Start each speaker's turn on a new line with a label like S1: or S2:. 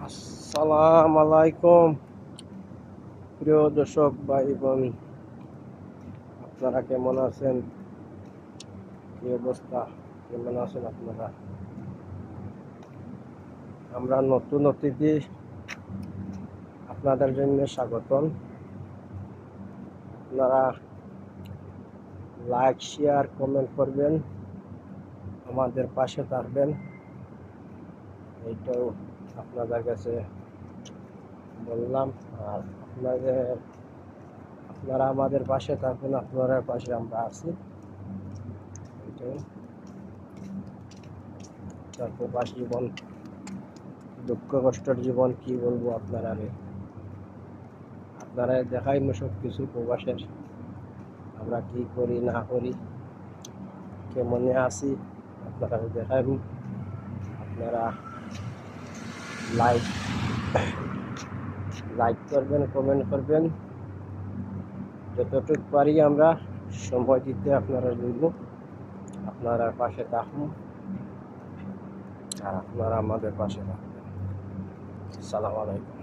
S1: আসসালামু আলাইকুম প্রিয় দর্শক ভাই বোন, আপনারা কেমন আছেন? কি অবস্থা? কেমন আছেন আপনারা? আমরা নতুন অতিথি, আপনাদের জন্য স্বাগতম। আপনারা লাইক, শেয়ার, কমেন্ট করবেন, আমাদের পাশে থাকবেন। এইটাও আপনাদের কাছে বললাম। আর আপনারা আমাদের পাশে থাকবেন, আপনাদের পাশে আমরা আছি। এইটাই প্রবাস জীবন, দুঃখ কষ্টের জীবন, কি বলবো আপনারা দেখাই সব কিছু প্রবাসের, আমরা কি করি না করি, কেমনে আছি আপনারা দেখাই। আপনারা লাইক লাইক করবেন, কমেন্ট করবেন, যতটুকু পারি আমরা সময় দিতে আপনারা দিব, আপনারা পাশে থাকুন আর আপনারা আমাদের পাশে থাকবেন। আসসালামু আলাইকুম।